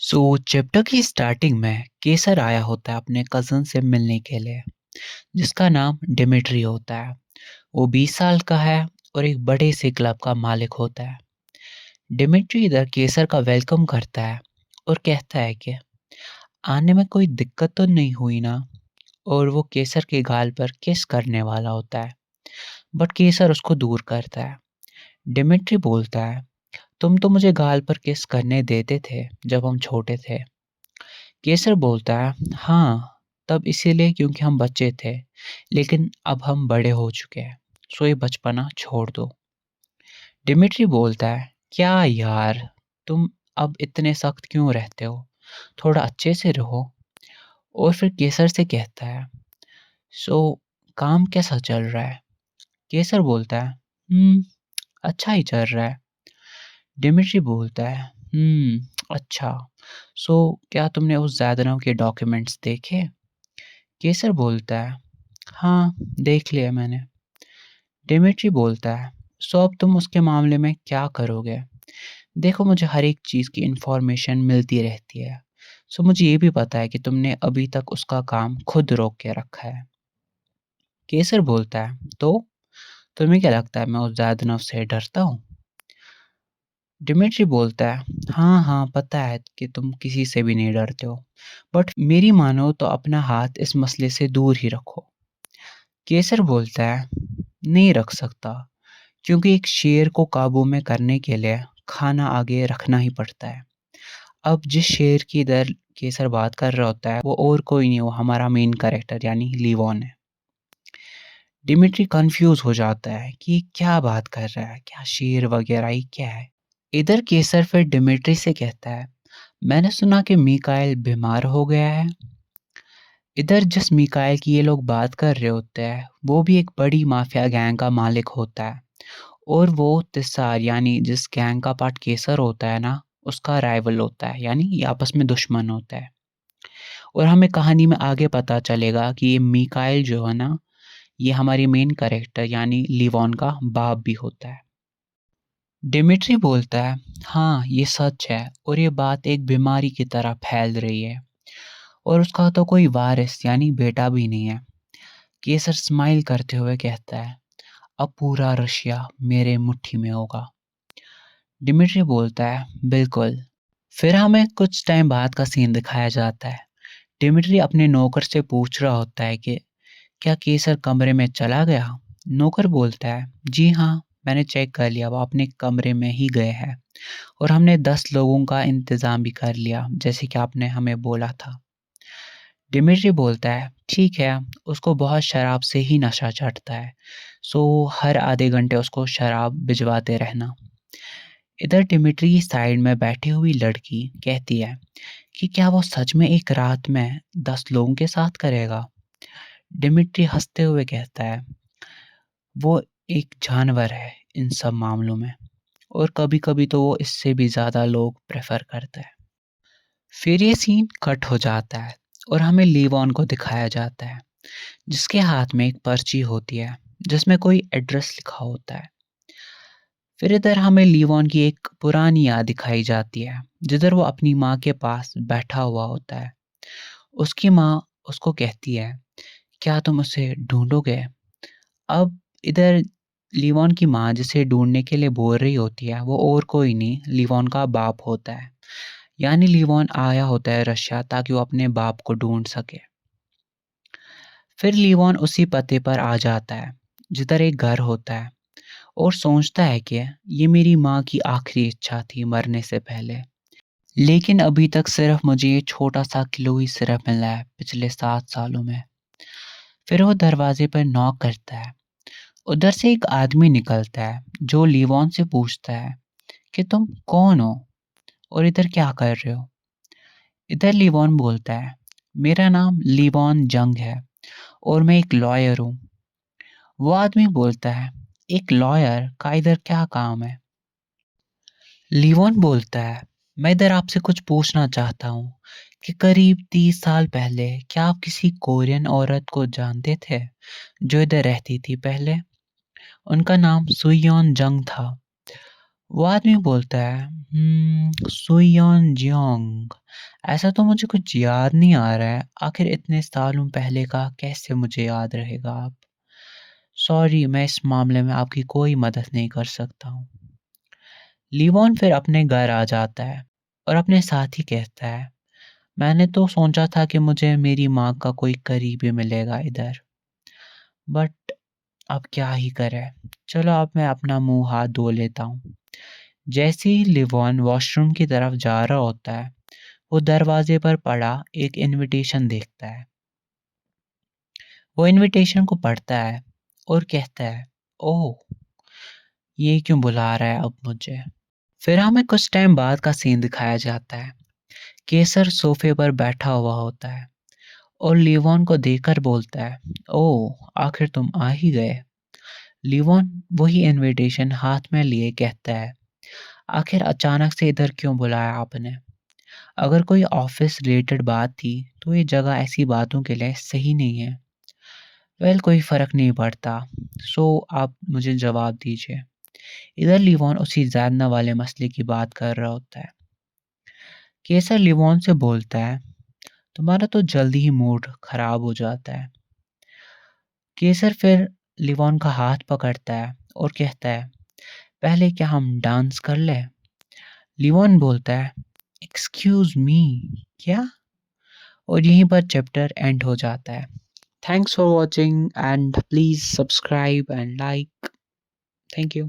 Chapter की starting में केसर आया होता है अपने कज़न से मिलने के लिए, जिसका नाम डिमिट्री होता है। वो 20 साल का है और एक बड़े से क्लब का मालिक होता है। डिमिट्री इधर केसर का वेलकम करता है और कहता है कि आने में कोई दिक्कत तो नहीं हुई ना। और वो केसर के गाल पर किस करने वाला होता है, बट केसर उसको दूर करता है। डिमिट्री बोलता है, तुम तो मुझे गाल पर किस करने देते थे जब हम छोटे थे। केसर बोलता है, हाँ, तब इसीलिए क्योंकि हम बच्चे थे, लेकिन अब हम बड़े हो चुके हैं, सो ये बचपना छोड़ दो। डिमिट्री बोलता है, क्या यार, तुम अब इतने सख्त क्यों रहते हो? थोड़ा अच्छे से रहो। और फिर केसर से कहता है, सो काम कैसा चल रहा है? केसर बोलता है, अच्छा ही चल रहा है। डिमिट्री बोलता है, अच्छा, सो क्या तुमने उस ज़ायदानों के डॉक्यूमेंट्स देखे? केसर बोलता है, हाँ, देख लिया मैंने। डिमिट्री बोलता है, सो अब तुम उसके मामले में क्या करोगे? देखो, मुझे हर एक चीज़ की इन्फॉर्मेशन मिलती रहती है, सो मुझे ये भी पता है कि तुमने अभी तक उसका काम खुद रोक के रखा है। केसर बोलता है, तो तुम्हें क्या लगता है मैं उस ज़ायदानव से डरता हूँ? डिमिट्री बोलता है, हाँ हाँ, पता है कि तुम किसी से भी नहीं डरते हो, बट मेरी मानो तो अपना हाथ इस मसले से दूर ही रखो। केसर बोलता है, नहीं रख सकता, क्योंकि एक शेर को काबू में करने के लिए खाना आगे रखना ही पड़ता है। अब जिस शेर की इधर केसर बात कर रहा होता है वो और कोई नहीं, वो हमारा मेन कैरेक्टर यानी लीवॉन है। डिमिट्री कंफ्यूज हो जाता है कि क्या बात कर रहा है, क्या शेर वगैरह ही क्या है। इधर केसर फिर डिमिट्री से कहता है, मैंने सुना कि मिकाइल बीमार हो गया है। इधर जिस मिकाइल की ये लोग बात कर रहे होते हैं वो भी एक बड़ी माफिया गैंग का मालिक होता है, और वो तिसार यानी जिस गैंग का पार्ट केसर होता है ना, उसका राइवल होता है, यानी ये आपस में दुश्मन होता है। और हमें कहानी में आगे पता चलेगा कि ये मिकाइल जो है ना, ये हमारी मेन कैरेक्टर यानी लिवॉन का बाप भी होता है। डिमिट्री बोलता है, हाँ, ये सच है और ये बात एक बीमारी की तरह फैल रही है, और उसका तो कोई वारिस यानी बेटा भी नहीं है। केसर स्माइल करते हुए कहता है, अब पूरा रशिया मेरे मुट्ठी में होगा। डिमिट्री बोलता है, बिल्कुल। फिर हमें कुछ टाइम बाद का सीन दिखाया जाता है। डिमिट्री अपने नौकर से पूछ रहा होता है कि क्या केसर कमरे में चला गया? नौकर बोलता है, जी हाँ, मैंने चेक कर लिया, वो अपने कमरे में ही गए हैं, और हमने 10 लोगों का इंतज़ाम भी कर लिया, जैसे कि आपने हमें बोला था। डिमिट्री बोलता है, ठीक है, उसको बहुत शराब से ही नशा चढ़ता है, सो हर आधे घंटे उसको शराब भिजवाते रहना। इधर डिमिट्री साइड में बैठी हुई लड़की कहती है कि क्या वो सच में एक रात में 10 लोगों के साथ करेगा? डिमिट्री हंसते हुए कहता है, वो एक जानवर है इन सब मामलों में, और कभी-कभी तो वो इससे भी ज़्यादा लोग प्रेफर करता है। फिर ये सीन कट हो जाता है और हमें लीवॉन को दिखाया जाता है, जिसके हाथ में एक पर्ची होती है जिसमें कोई एड्रेस लिखा होता है। फिर इधर हमें लीवॉन की एक पुरानी याद दिखाई जाती है, जिधर वो अपनी माँ के पास बैठा हुआ होता है। उसकी माँ उसको कहती है, क्या तुम उसे ढूंढोगे? अब इधर लीवॉन की माँ जिसे ढूंढने के लिए बोल रही होती है वो और कोई नहीं, लीवॉन का बाप होता है। यानी लीवॉन आया होता है रशिया ताकि वो अपने बाप को ढूंढ सके। फिर लीवॉन उसी पते पर आ जाता है जिधर एक घर होता है, और सोचता है कि ये मेरी माँ की आखिरी इच्छा थी मरने से पहले, लेकिन अभी तक सिर्फ मुझे ये छोटा सा किलो ही सिर्फ मिला है पिछले 7 सालों में। फिर वो दरवाजे पर नॉक करता है। उधर से एक आदमी निकलता है जो लीवॉन से पूछता है कि तुम कौन हो और इधर क्या कर रहे हो? इधर लीवॉन बोलता है, मेरा नाम लीवॉन जंग है और मैं एक लॉयर हूँ। वो आदमी बोलता है, एक लॉयर का इधर क्या काम है? लीवॉन बोलता है, मैं इधर आपसे कुछ पूछना चाहता हूँ कि करीब 30 साल पहले क्या आप किसी कोरियन औरत को जानते थे जो इधर रहती थी पहले? उनका नाम सुयोन जंग था। वो आदमी बोलता है, सुयोन जियोंग, रॉन्ग? ऐसा तो मुझे कुछ याद नहीं आ रहा है। आखिर इतने सालों पहले का कैसे मुझे याद रहेगा आप? सॉरी, मैं इस मामले में आपकी कोई मदद नहीं कर सकता हूँ। लीवॉन फिर अपने घर आ जाता है और अपने साथ ही कहता है, मैंने तो सोचा था कि मुझे मेरी माँ का कोई करीबी मिलेगा इधर, बट अब क्या ही करें। चलो अब मैं अपना मुंह हाथ धो लेता हूँ। जैसे ही लिवॉन वॉशरूम की तरफ जा रहा होता है, वो दरवाजे पर पड़ा एक इनविटेशन देखता है। वो इनविटेशन को पढ़ता है और कहता है, ओह, ये क्यों बुला रहा है अब मुझे? फिर हमें कुछ टाइम बाद का सीन दिखाया जाता है। केसर सोफे पर बैठा हुआ होता है और लिवॉन को देखकर बोलता है, ओह, आखिर तुम आ ही गए। लिवॉन वही इनविटेशन हाथ में लिए कहता है, आखिर अचानक से इधर क्यों बुलाया आपने? अगर कोई ऑफिस रिलेटेड बात थी तो ये जगह ऐसी बातों के लिए सही नहीं है। वेल, कोई फ़र्क नहीं पड़ता। सो आप मुझे जवाब दीजिए। इधर लिवॉन उसी ज़ैदना वाले मसले की बात कर रहा होता है। केसर लिवॉन से बोलता है, तुम्हारा तो जल्दी ही मूड खराब हो जाता है। केसर फिर लिवॉन का हाथ पकड़ता है और कहता है, पहले क्या हम डांस कर लें? लिवॉन बोलता है, एक्सक्यूज मी, क्या? और यहीं पर चैप्टर एंड हो जाता है। Thanks for watching and please subscribe and like. Thank you.